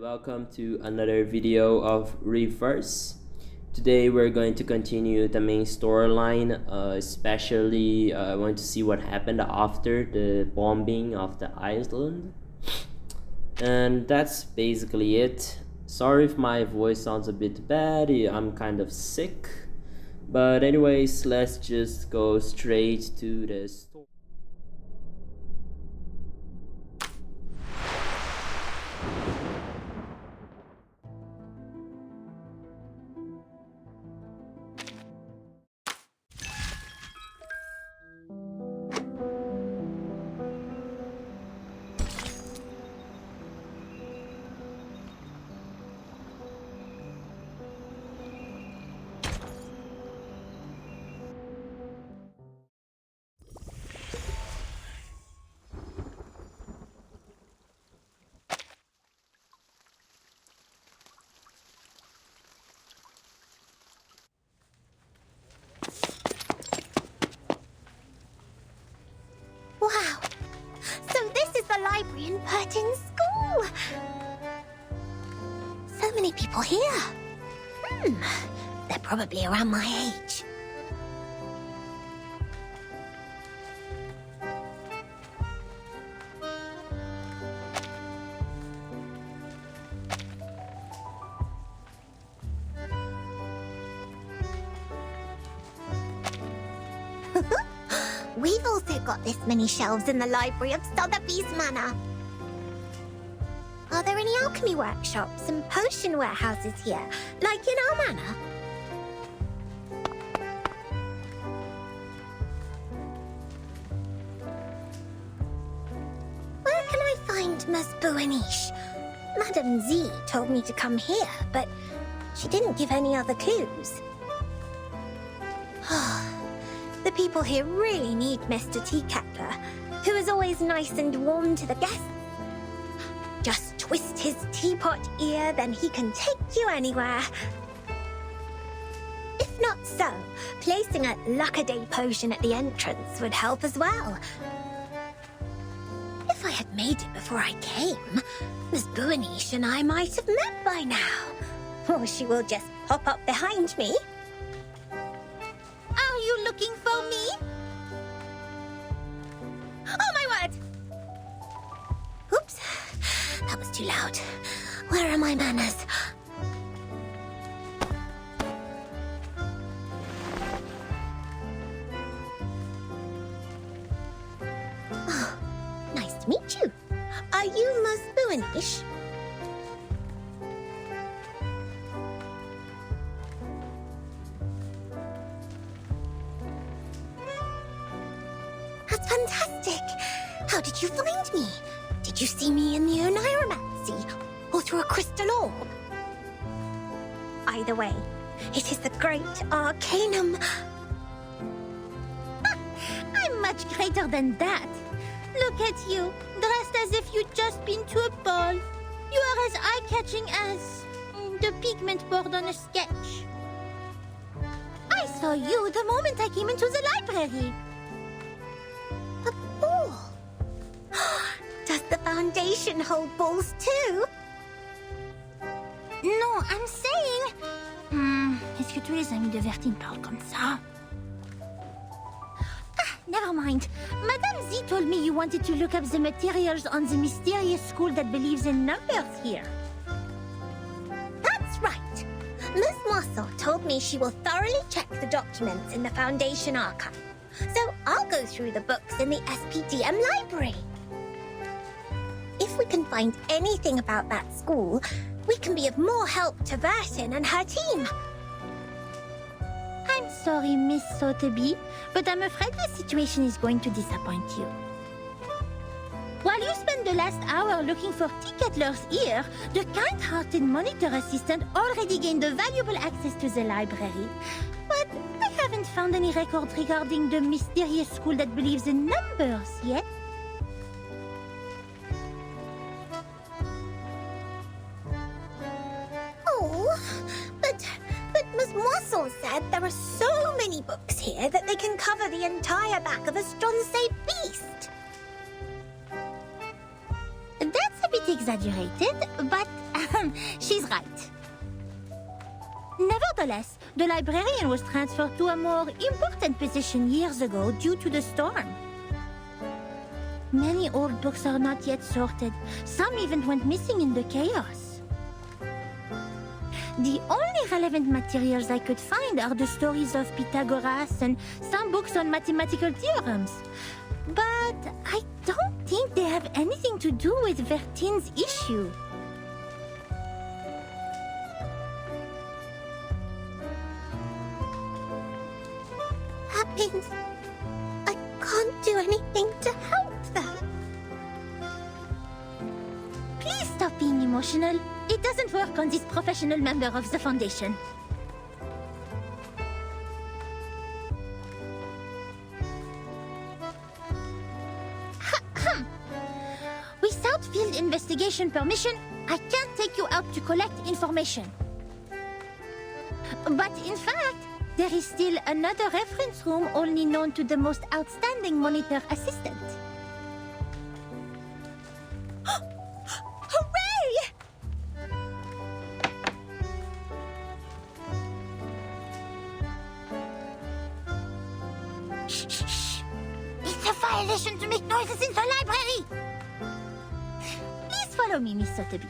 welcome to another video of Reverse. Today we're going to continue the main storyline, especially I want to see what happened after the bombing of the island. And that's basically it. Sorry if my voice sounds a bit bad, I'm kind of sick. But anyways, let's just go straight to the story. Wow! So this is the library in Burton School! So many people here. They're probably around my age. We've also got this many shelves in the library of Sotheby's Manor. Are there any alchemy workshops and potion warehouses here, like in our manor? Where can I find Ms. Buaniche? Madame Z told me to come here, but she didn't give any other clues. The people here really need Mr. Teaketler, who is always nice and warm to the guests. Just twist his teapot ear, then he can take you anywhere. If not so, placing a luck-a-day potion at the entrance would help as well. If I had made it before I came, Miss Buaniche and I might have met by now. Or she will just pop up behind me. Are you looking for me? Oh, my word! Oops, that was too loud. Where are my manners? Oh, nice to meet you. Are you Miss Buaniche? Fantastic! How did you find me? Did you see me in the Oneiromancy, or through a crystal orb? Either way, it is the great Arcanum. I'm much greater than that. Look at you, dressed as if you'd just been to a ball. You are as eye-catching as the pigment board on a sketch. I saw you the moment I came into the library. Does the Foundation hold balls too? Non, I'm saying... Est-ce que tous les amis de Vertine parlent comme ça? Never mind. Madame Z told me you wanted to look up the materials on the mysterious school that believes in numbers here. That's right. Miss Mossel told me she will thoroughly check the documents in the Foundation archive. So I'll go through the books in the SPDM library. If we can find anything about that school, we can be of more help to Vertin and her team. I'm sorry, Miss Sotheby, but I'm afraid the situation is going to disappoint you. While you spend the last hour looking for Teaketler's ear, the kind-hearted monitor assistant already gained a valuable access to the library. But I haven't found any records regarding the mysterious school that believes in numbers yet. Oh, but Miss Mossel said there are so many books here that they can cover the entire back of a Stronsay beast. That's a bit exaggerated, but She's right. Nevertheless, the librarian was transferred to a more important position years ago due to the storm. Many old books are not yet sorted. Some even went missing in the chaos. The only relevant materials I could find are the stories of Pythagoras and some books on mathematical theorems. But I don't think they have anything to do with Vertine's issue. That means I can't do anything to help them. Please stop being emotional. It doesn't work on this professional member of the Foundation. Without field investigation permission, I can't take you out to collect information. But in fact, there is still another reference room only known to the most outstanding monitor assistant. Hooray! Shh, shh, shh. It's a violation to make noises in the library. Please follow me, Miss Sotheby.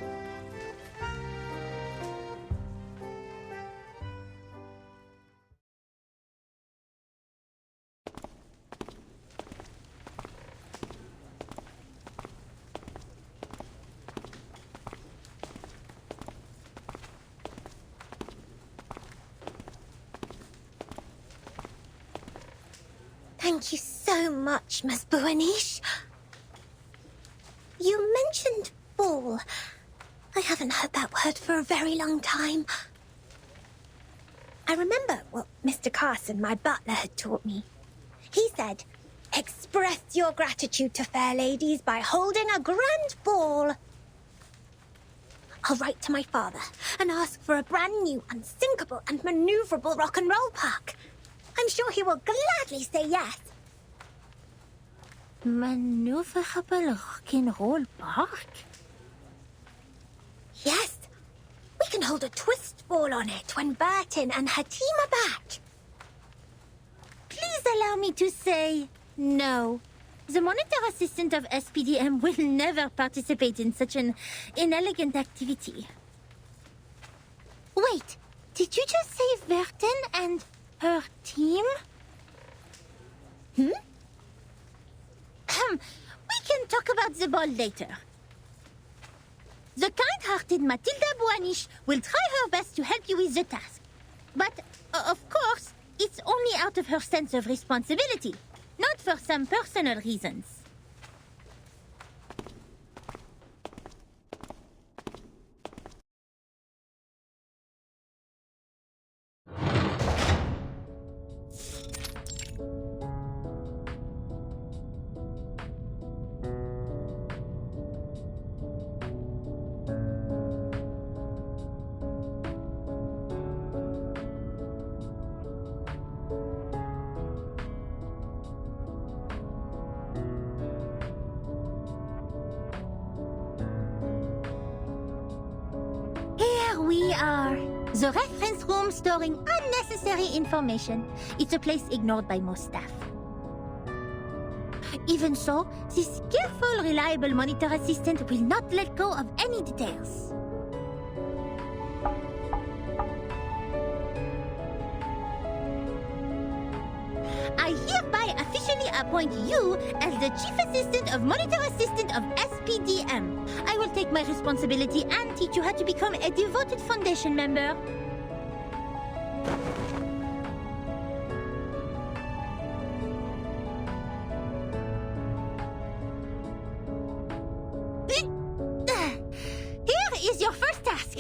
Thank you so much, Miss Buanish. You mentioned ball. I haven't heard that word for a very long time. I remember what Mr. Carson, my butler, had taught me. He said, express your gratitude to fair ladies by holding a grand ball. I'll write to my father and ask for a brand new, unsinkable and maneuverable rock and roll park. I'm sure he will gladly say yes. Maneuverable rock and roll park? Yes. We can hold a twist ball on it when Bertin and her team are back. Please allow me to say no. The monitor assistant of SPDM will never participate in such an inelegant activity. Wait, did you just say Vertin and her team? We can talk about the ball later. The kind-hearted Matilda Buanish will try her best to help you with the task. But, of course, it's only out of her sense of responsibility, not for some personal reasons. We are the reference room storing unnecessary information. It's a place ignored by most staff. Even so, this careful, reliable monitor assistant will not let go of any details. I hereby officially appoint you as the Chief Assistant of Monitor Assistant of SPDM. I will take my responsibility and teach you how to become a devoted Foundation member. Here is your first task.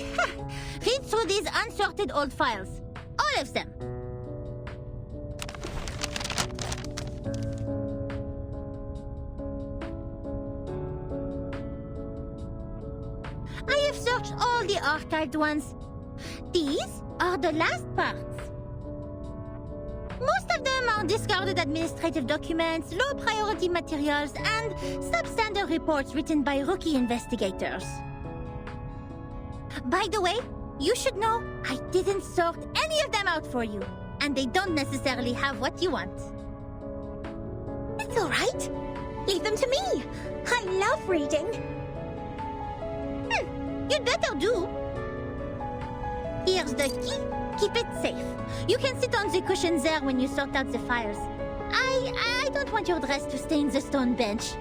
Read through these unsorted old files. All of them. I have searched all the archived ones. These are the last parts. Most of them are discarded administrative documents, low-priority materials, and substandard reports written by rookie investigators. By the way, you should know I didn't sort any of them out for you, and they don't necessarily have what you want. It's all right. Leave them to me. I love reading. You'd better do. Here's the key. Keep it safe. You can sit on the cushions there when you sort out the files. I don't want your dress to stain the stone bench.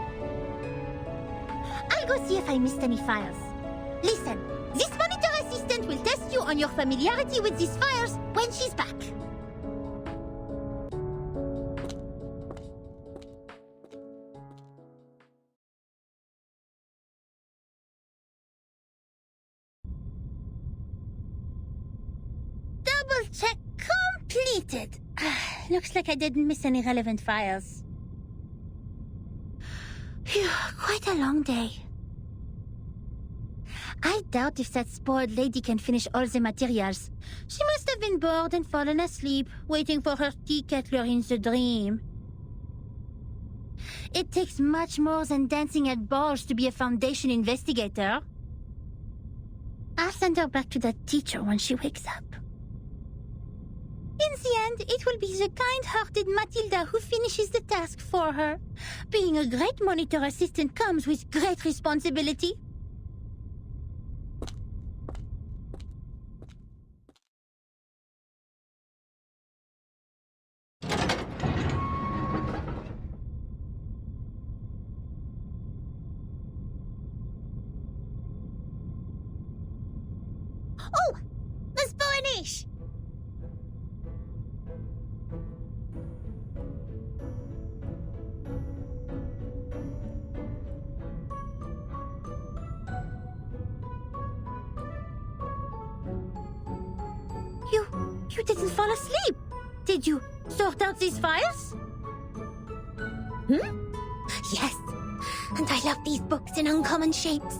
I'll go see if I missed any files. Listen, this monitor assistant will test you on your familiarity with these files when she's back. Double check completed. Looks like I didn't miss any relevant files. Phew, quite a long day. I doubt if that spoiled lady can finish all the materials. She must have been bored and fallen asleep, waiting for her tea kettler in the dream. It takes much more than dancing at balls to be a Foundation investigator. I'll send her back to that teacher when she wakes up. In the end, it will be the kind-hearted Matilda who finishes the task for her. Being a great monitor assistant comes with great responsibility. Oh! Miss Boanish! You didn't fall asleep. Did you sort out these files? Yes. And I love these books in uncommon shapes.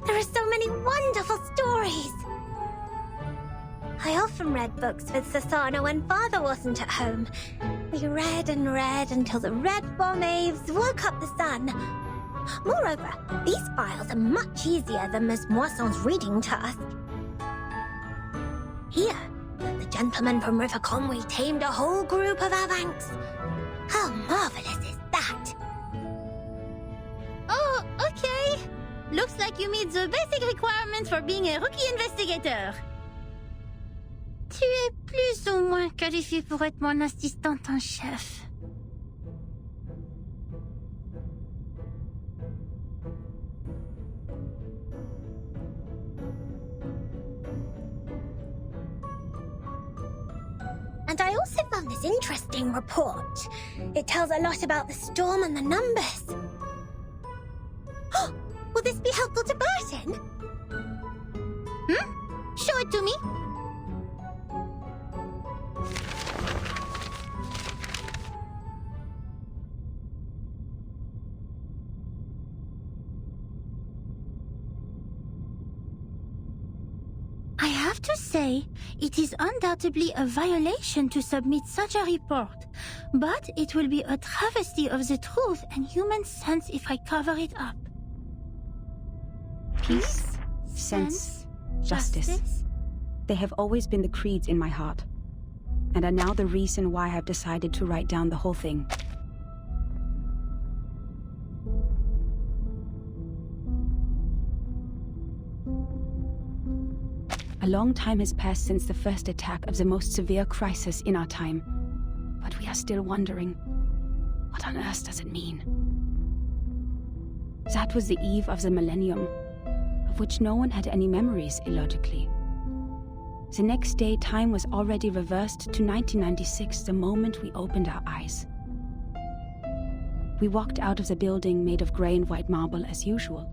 There are so many wonderful stories. I often read books with Sasana when Father wasn't at home. We read and read until the red bomb waves woke up the sun. Moreover, these files are much easier than Miss Moisson's reading task. Here, the gentleman from River Conway tamed a whole group of Avanks. How marvelous is that? Oh, okay. Looks like you meet the basic requirements for being a rookie investigator. Tu es plus ou moins qualifié pour être mon assistante en chef. And I also found this interesting report. It tells a lot about the storm and the numbers. Will this be helpful to Barton? Show it to me. I have to say, it is undoubtedly a violation to submit such a report, but it will be a travesty of the truth and human sense if I cover it up. Peace, sense, justice. They have always been the creeds in my heart, and are now the reason why I've decided to write down the whole thing. A long time has passed since the first attack of the most severe crisis in our time, but we are still wondering, what on earth does it mean? That was the eve of the millennium, of which no one had any memories, illogically. The next day, time was already reversed to 1996, the moment we opened our eyes. We walked out of the building made of grey and white marble as usual,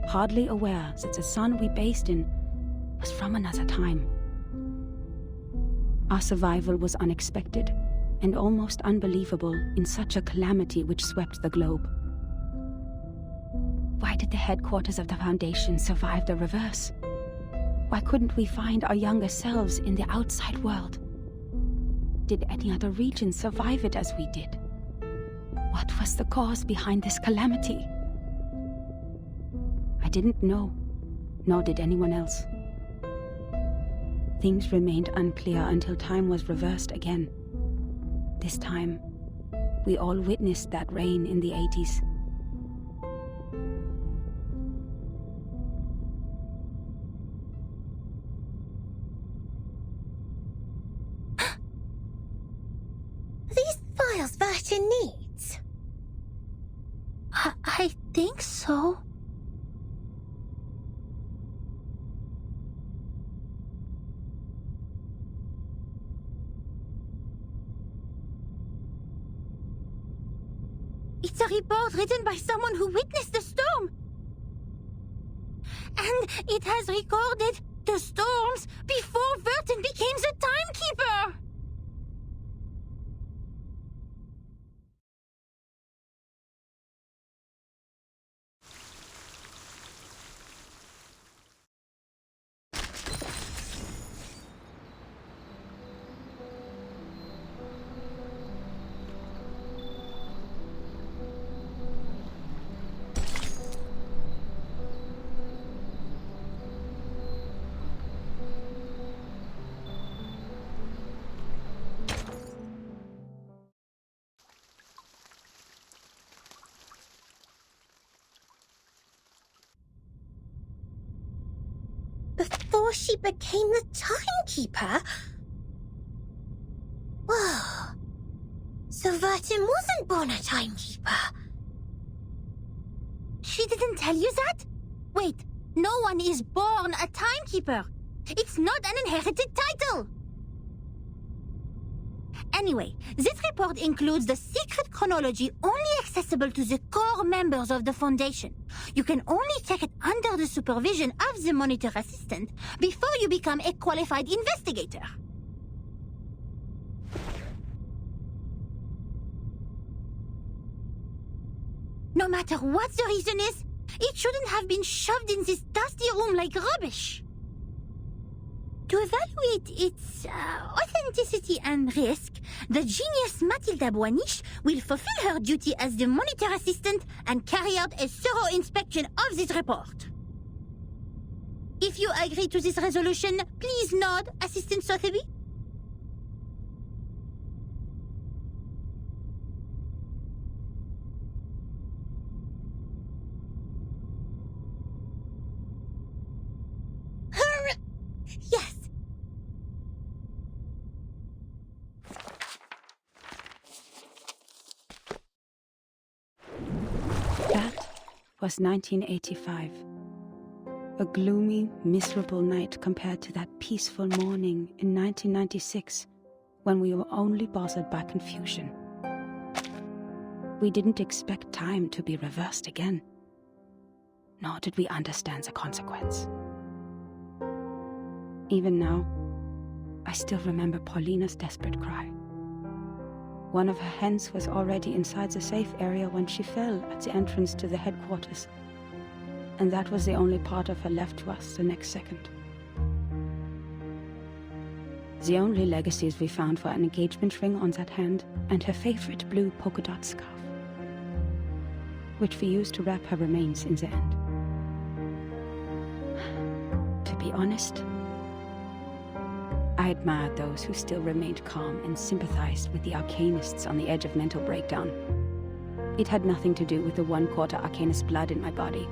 hardly aware that the sun we bathed in was from another time. Our survival was unexpected and almost unbelievable in such a calamity which swept the globe. Why did the headquarters of the Foundation survive the reverse? Why couldn't we find our younger selves in the outside world? Did any other region survive it as we did? What was the cause behind this calamity? I didn't know, nor did anyone else. Things remained unclear until time was reversed again. This time, we all witnessed that rain in the 80s. These files Varsha needs? I think so. It's a report written by someone who witnessed the storm. And it has recorded the storms before Verton became the timekeeper. Before she became the timekeeper? Whoa. So Verton wasn't born a timekeeper. She didn't tell you that? Wait, no one is born a timekeeper. It's not an inherited title. Anyway, this report includes the secret chronology only accessible to the core members of the Foundation. You can only check it under the supervision of the monitor assistant before you become a qualified investigator. No matter what the reason is, it shouldn't have been shoved in this dusty room like rubbish. To evaluate its authenticity and risk, the genius Mathilda Boiniche will fulfill her duty as the monitor assistant and carry out a thorough inspection of this report. If you agree to this resolution, please nod, Assistant Sotheby. Yes. That was 1985. A gloomy, miserable night compared to that peaceful morning in 1996, when we were only bothered by confusion. We didn't expect time to be reversed again, nor did we understand the consequence. Even now, I still remember Paulina's desperate cry. One of her hens was already inside the safe area when she fell at the entrance to the headquarters, and that was the only part of her left to us the next second. The only legacies we found were an engagement ring on that hand and her favorite blue polka dot scarf, which we used to wrap her remains in the end. To be honest, I admired those who still remained calm and sympathized with the arcanists on the edge of mental breakdown. It had nothing to do with the 1/4 arcanist blood in my body.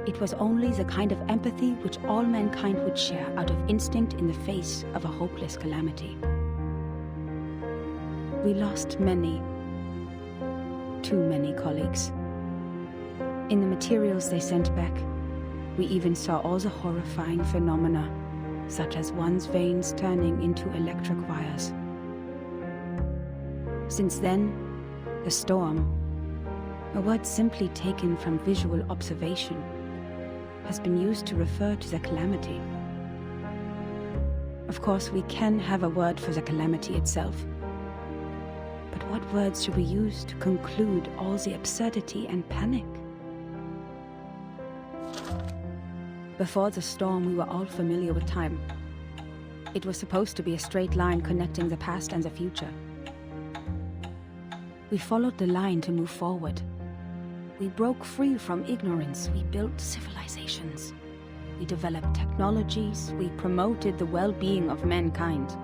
It was only the kind of empathy which all mankind would share out of instinct in the face of a hopeless calamity. We lost many, too many colleagues. In the materials they sent back, we even saw all the horrifying phenomena, such as one's veins turning into electric wires. Since then, the storm, a word simply taken from visual observation, has been used to refer to the calamity. Of course, we can have a word for the calamity itself. But what words should we use to conclude all the absurdity and panic? Before the storm, we were all familiar with time. It was supposed to be a straight line connecting the past and the future. We followed the line to move forward. We broke free from ignorance. We built civilizations. We developed technologies, we promoted the well-being of mankind,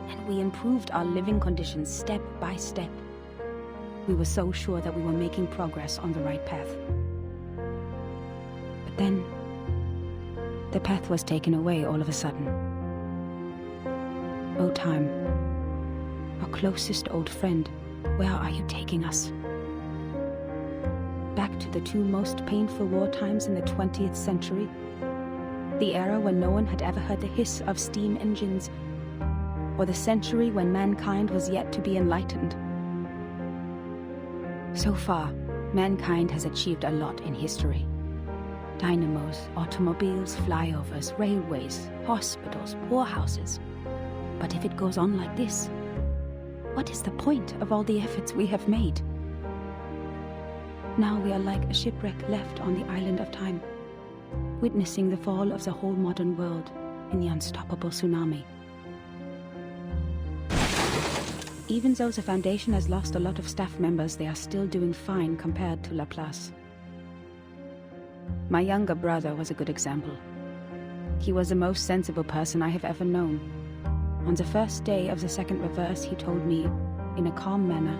and we improved our living conditions step by step. We were so sure that we were making progress on the right path. But then, the path was taken away all of a sudden. Oh, time, our closest old friend, where are you taking us? Back to the two most painful war times in the 20th century? The era when no one had ever heard the hiss of steam engines, or the century when mankind was yet to be enlightened? So far, mankind has achieved a lot in history. Dynamos, automobiles, flyovers, railways, hospitals, poorhouses. But if it goes on like this, what is the point of all the efforts we have made? Now we are like a shipwreck left on the island of time, witnessing the fall of the whole modern world in the unstoppable tsunami. Even though the Foundation has lost a lot of staff members, they are still doing fine compared to Laplace. My younger brother was a good example. He was the most sensible person I have ever known. On the first day of the second reverse, he told me, in a calm manner,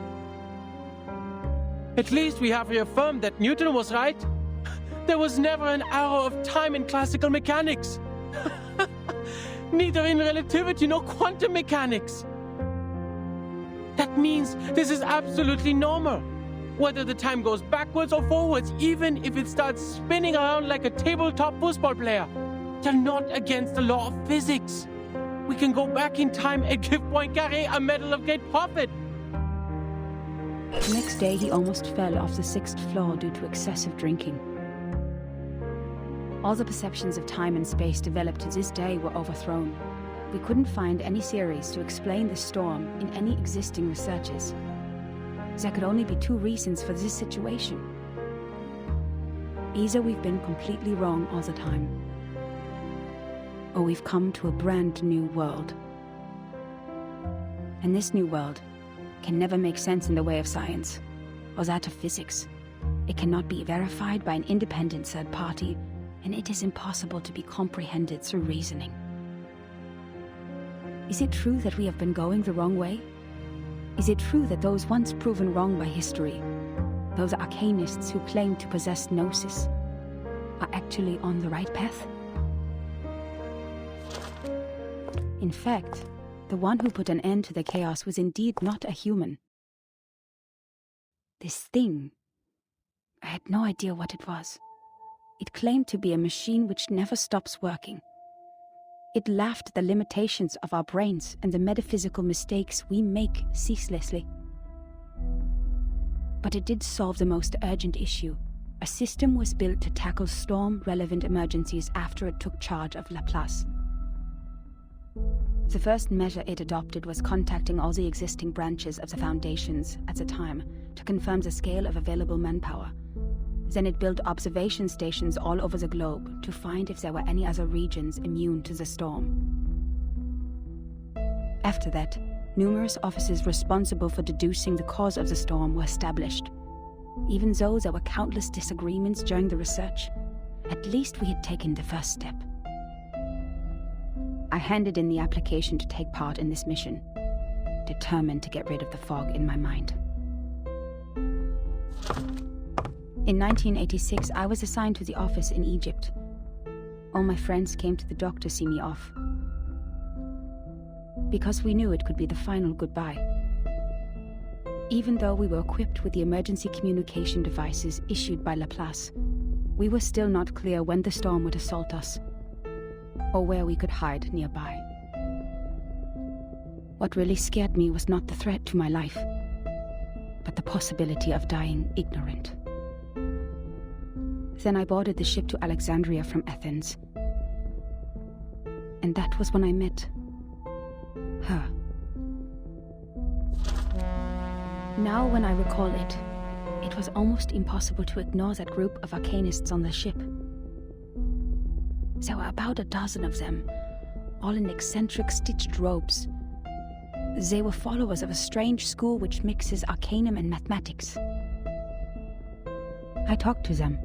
"At least we have reaffirmed that Newton was right. There was never an arrow of time in classical mechanics. Neither in relativity nor quantum mechanics. That means this is absolutely normal. Whether the time goes backwards or forwards, even if it starts spinning around like a tabletop football player. They're not against the law of physics. We can go back in time and give Poincaré a medal of great profit." The next day, he almost fell off the 6th floor due to excessive drinking. All the perceptions of time and space developed to this day were overthrown. We couldn't find any theories to explain the storm in any existing researches. There could only be two reasons for this situation. Either we've been completely wrong all the time, or we've come to a brand new world. And this new world can never make sense in the way of science, or that of physics. It cannot be verified by an independent third party, and it is impossible to be comprehended through reasoning. Is it true that we have been going the wrong way? Is it true that those once proven wrong by history, those arcanists who claim to possess gnosis, are actually on the right path? In fact, the one who put an end to the chaos was indeed not a human. This thing, I had no idea what it was. It claimed to be a machine which never stops working. It laughed at the limitations of our brains and the metaphysical mistakes we make ceaselessly. But it did solve the most urgent issue. A system was built to tackle storm-relevant emergencies after it took charge of Laplace. The first measure it adopted was contacting all the existing branches of the Foundations at the time to confirm the scale of available manpower. Then it built observation stations all over the globe to find if there were any other regions immune to the storm. After that, numerous offices responsible for deducing the cause of the storm were established. Even though there were countless disagreements during the research, at least we had taken the first step. I handed in the application to take part in this mission, determined to get rid of the fog in my mind. In 1986, I was assigned to the office in Egypt. All my friends came to the dock to see me off, because we knew it could be the final goodbye. Even though we were equipped with the emergency communication devices issued by Laplace, we were still not clear when the storm would assault us, or where we could hide nearby. What really scared me was not the threat to my life, but the possibility of dying ignorant. Then I boarded the ship to Alexandria from Athens. And that was when I met her. Now when I recall it, it was almost impossible to ignore that group of arcanists on the ship. There were about a dozen of them, all in eccentric stitched robes. They were followers of a strange school which mixes arcanum and mathematics. I talked to them.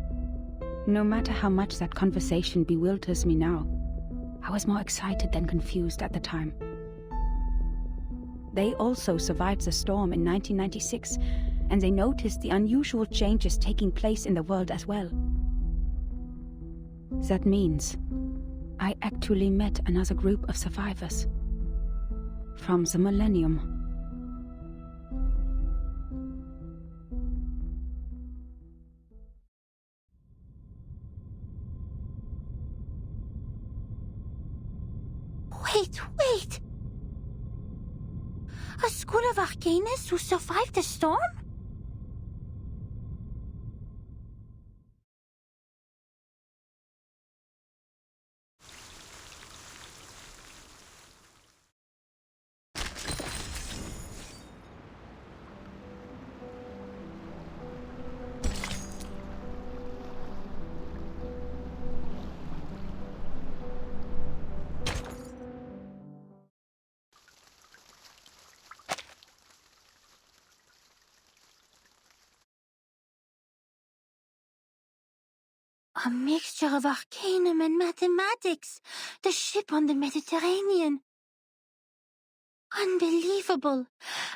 No matter how much that conversation bewilders me now, I was more excited than confused at the time. They also survived the storm in 1996, and they noticed the unusual changes taking place in the world as well. That means I actually met another group of survivors from the Millennium. Wait! A school of Arcanists who survived the storm? A mixture of arcanum and mathematics. The ship on the Mediterranean. Unbelievable.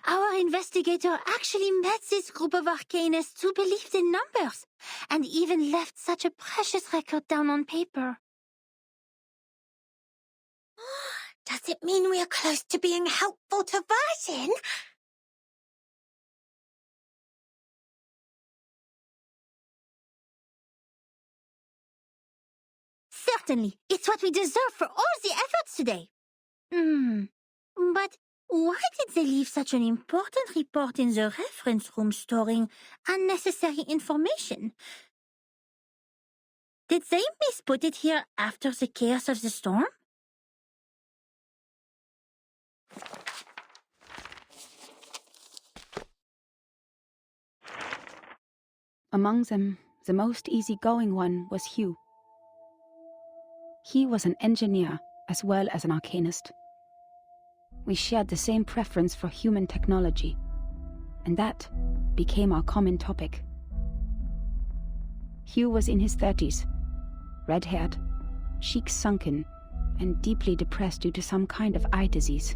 Our investigator actually met this group of arcanists who believed in numbers, and even left such a precious record down on paper. Does it mean we are close to being helpful to Version? Certainly, it's what we deserve for all the efforts today. But why did they leave such an important report in the reference room storing unnecessary information? Did they misput it here after the chaos of the storm? Among them, the most easygoing one was Hugh. He was an engineer as well as an arcanist. We shared the same preference for human technology, and that became our common topic. Hugh was in his 30s, red-haired, cheeks sunken, and deeply depressed due to some kind of eye disease.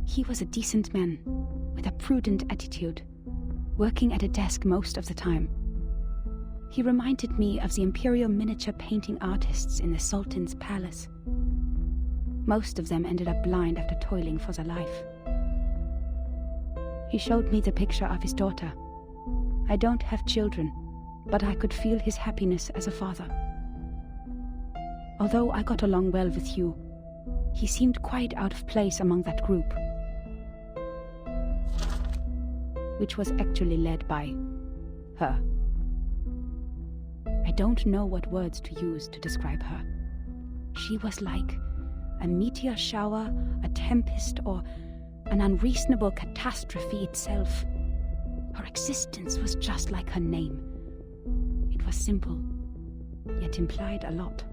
He was a decent man, with a prudent attitude, working at a desk most of the time. He reminded me of the imperial miniature painting artists in the Sultan's palace. Most of them ended up blind after toiling for their life. He showed me the picture of his daughter. I don't have children, but I could feel his happiness as a father. Although I got along well with Hugh, he seemed quite out of place among that group, which was actually led by her. I don't know what words to use to describe her. She was like a meteor shower, a tempest, or an unreasonable catastrophe itself. Her existence was just like her name. It was simple, yet implied a lot.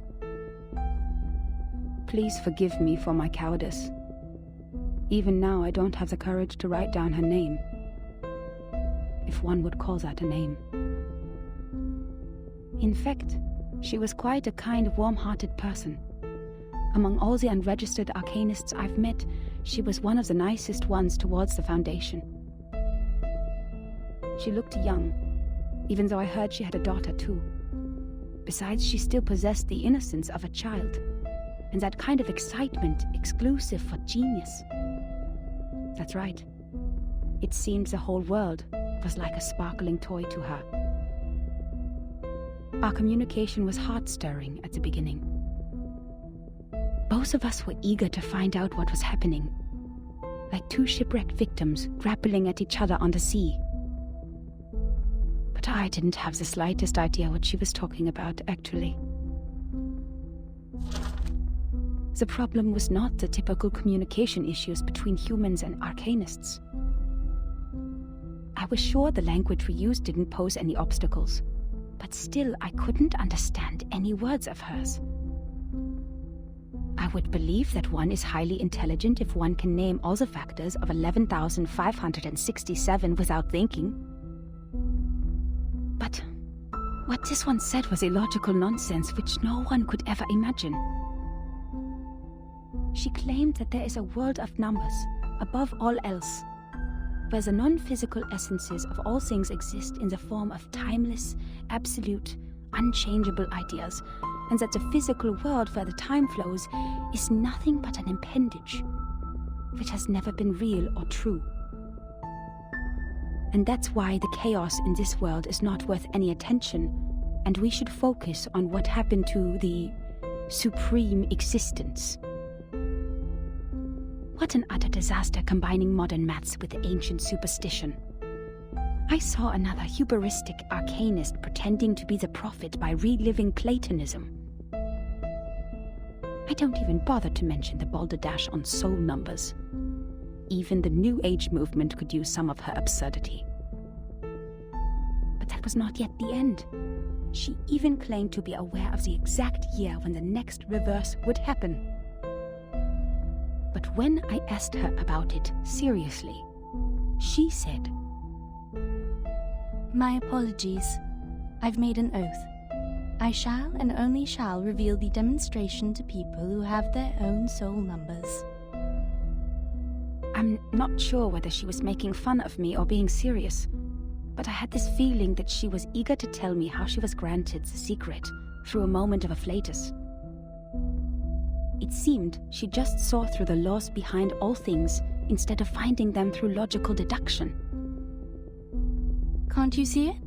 Please forgive me for my cowardice. Even now, I don't have the courage to write down her name, if one would call that a name. In fact, she was quite a kind, warm-hearted person. Among all the unregistered arcanists I've met, she was one of the nicest ones towards the Foundation. She looked young, even though I heard she had a daughter too. Besides, she still possessed the innocence of a child, and that kind of excitement exclusive for genius. That's right. It seemed the whole world was like a sparkling toy to her. Our communication was heart-stirring at the beginning. Both of us were eager to find out what was happening, like two shipwrecked victims grappling at each other on the sea. But I didn't have the slightest idea what she was talking about, actually. The problem was not the typical communication issues between humans and arcanists. I was sure the language we used didn't pose any obstacles, but still I couldn't understand any words of hers. I would believe that one is highly intelligent if one can name all the factors of 11,567 without thinking. But What this one said was illogical nonsense which no one could ever imagine. She claimed that there is a world of numbers, above all else, where the non-physical essences of all things exist in the form of timeless, absolute, unchangeable ideas, and that the physical world where the time flows is nothing but an appendage, which has never been real or true. And that's why the chaos in this world is not worth any attention, and we should focus on what happened to the supreme existence. What an utter disaster combining modern maths with ancient superstition. I saw another hubristic arcanist pretending to be the prophet by reliving Platonism. I don't even bother to mention the balderdash on soul numbers. Even the New Age movement could use some of her absurdity. But that was not yet the end. She even claimed to be aware of the exact year when the next reverse would happen. But when I asked her about it seriously, she said, "My apologies. I've made an oath. I shall and only shall reveal the demonstration to people who have their own soul numbers." I'm not sure whether she was making fun of me or being serious, but I had this feeling that she was eager to tell me how she was granted the secret through a moment of afflatus. It seemed she just saw through the laws behind all things instead of finding them through logical deduction. Can't you see it?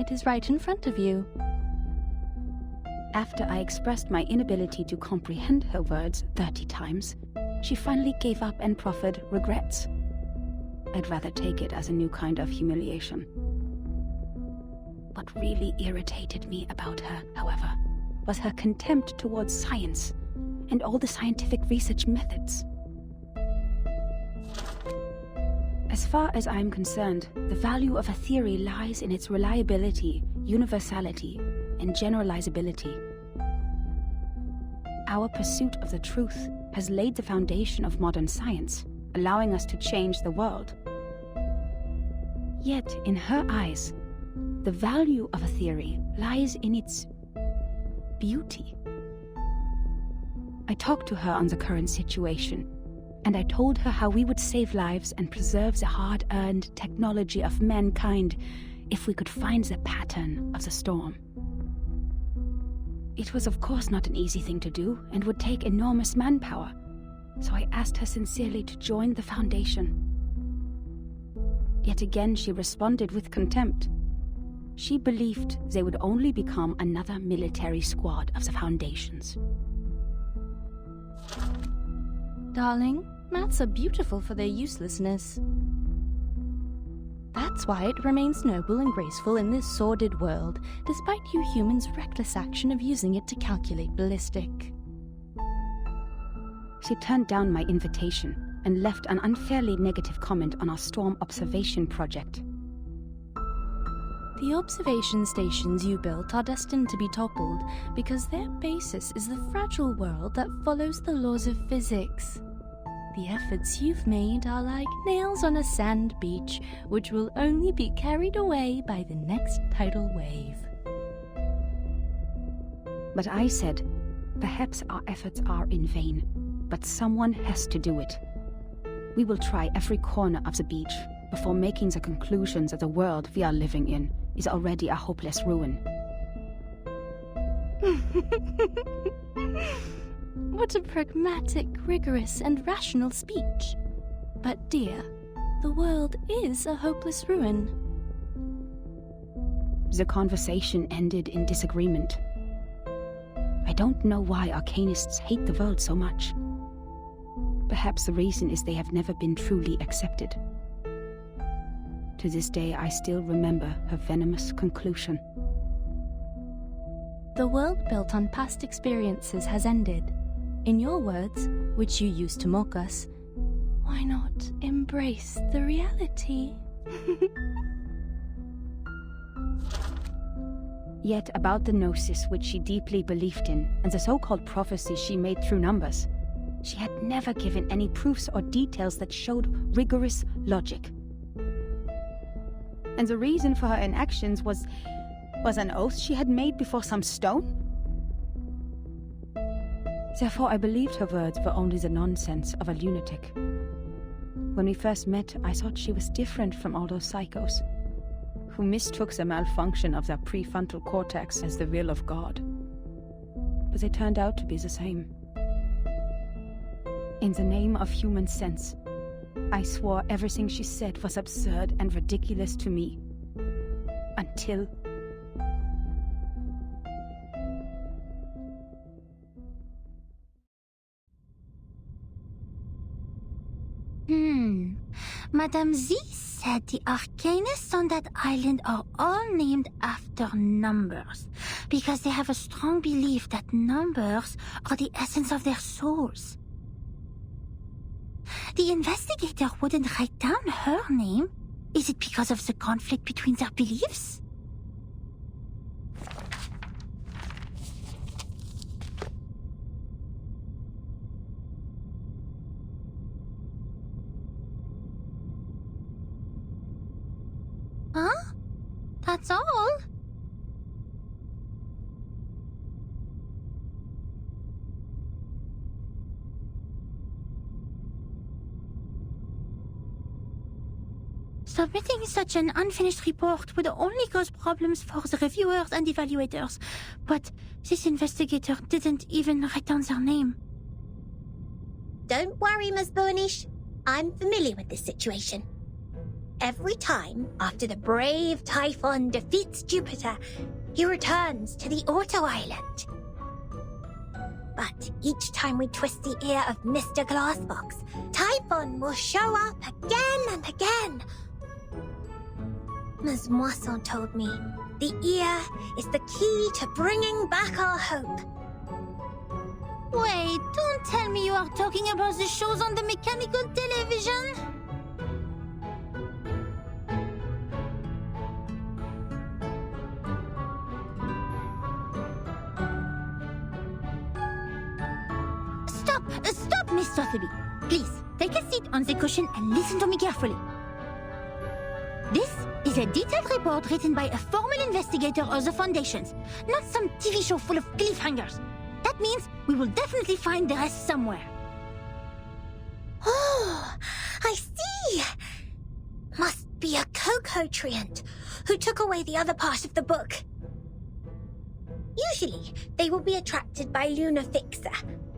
It is right in front of you. After I expressed my inability to comprehend her words 30 times, she finally gave up and proffered regrets. I'd rather take it as a new kind of humiliation. What really irritated me about her, however, was her contempt towards science and all the scientific research methods. As far as I'm concerned, the value of a theory lies in its reliability, universality, and generalizability. Our pursuit of the truth has laid the foundation of modern science, allowing us to change the world. Yet, in her eyes, the value of a theory lies in its beauty. I talked to her on the current situation, and I told her how we would save lives and preserve the hard-earned technology of mankind if we could find the pattern of the storm. It was of course not an easy thing to do and would take enormous manpower, so I asked her sincerely to join the Foundation. Yet again she responded with contempt. She believed they would only become another military squad of the Foundations. Darling, maths are beautiful for their uselessness. That's why it remains noble and graceful in this sordid world, despite you humans' reckless action of using it to calculate ballistic. She turned down my invitation and left an unfairly negative comment on our storm observation project. The observation stations you built are destined to be toppled because their basis is the fragile world that follows the laws of physics. The efforts you've made are like nails on a sand beach, which will only be carried away by the next tidal wave. But I said, perhaps our efforts are in vain, but someone has to do it. We will try every corner of the beach before making the conclusion that the world we are living in is already a hopeless ruin. What a pragmatic, rigorous, and rational speech. But dear, the world is a hopeless ruin. The conversation ended in disagreement. I don't know why arcanists hate the world so much. Perhaps the reason is they have never been truly accepted. To this day, I still remember her venomous conclusion. The world built on past experiences has ended. In your words, which you used to mock us, why not embrace the reality? Yet about the gnosis which she deeply believed in, and the so-called prophecy she made through numbers, she had never given any proofs or details that showed rigorous logic. And the reason for her inactions was Was an oath she had made before some stone? Therefore, I believed her words were only the nonsense of a lunatic. When we first met, I thought she was different from all those psychos, who mistook the malfunction of their prefrontal cortex as the will of God. But they turned out to be the same. In the name of human sense, I swore everything she said was absurd and ridiculous to me. Until... Madame Z said the arcanists on that island are all named after numbers, because they have a strong belief that numbers are the essence of their souls. The investigator wouldn't write down her name. Is it because of the conflict between their beliefs? Huh? That's all? Submitting such an unfinished report would only cause problems for the reviewers and evaluators, but this investigator didn't even write down their name. Don't worry, Ms. Burnish. I'm familiar with this situation. Every time after the brave Typhon defeats Jupiter, he returns to the Auto Island. But each time we twist the ear of Mr. Glassbox, Typhon will show up again and again. Ms. Moisson told me the ear is the key to bringing back our hope. Wait, don't tell me you are talking about the shows on the mechanical television? Stop, Miss Sotheby. Please, take a seat on the cushion and listen to me carefully. This is a detailed report written by a formal investigator of the Foundations, not some TV show full of cliffhangers. That means we will definitely find the rest somewhere. Oh, I see. Must be a Coco-treant who took away the other part of the book. Usually, they will be attracted by Luna Fixer,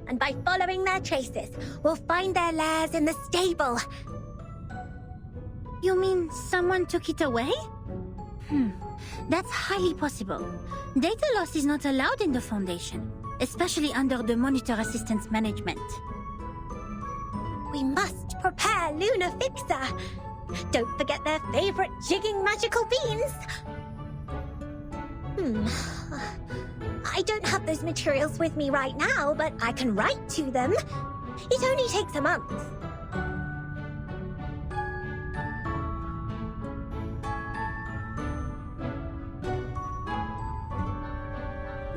and by following their traces, we'll find their lairs in the stable. You mean someone took it away? That's highly possible. Data loss is not allowed in the Foundation, especially under the Monitor Assistance Management. We must prepare Luna Fixer. Don't forget their favorite jigging magical beans. I don't have those materials with me right now, but I can write to them. It only takes a month.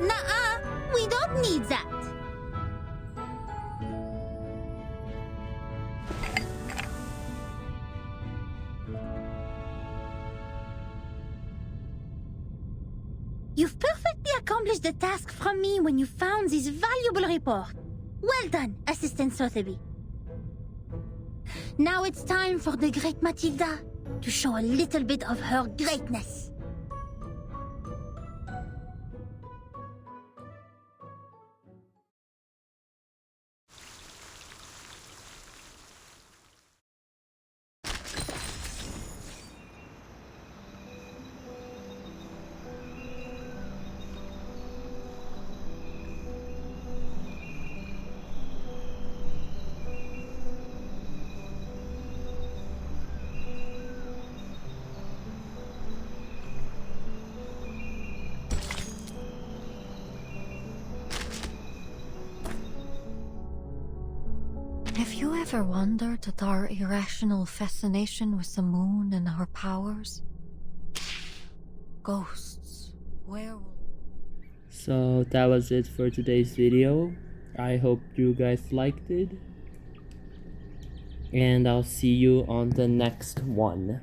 Nuh-uh, we don't need that. You've perfectly accomplished the task from me when you found this valuable report. Well done, Assistant Sotheby. Now it's time for the great Matilda to show a little bit of her greatness. Have you ever wondered at our irrational fascination with the moon and her powers? Ghosts, werewolves... So that was it for today's video. I hope you guys liked it. And I'll see you on the next one.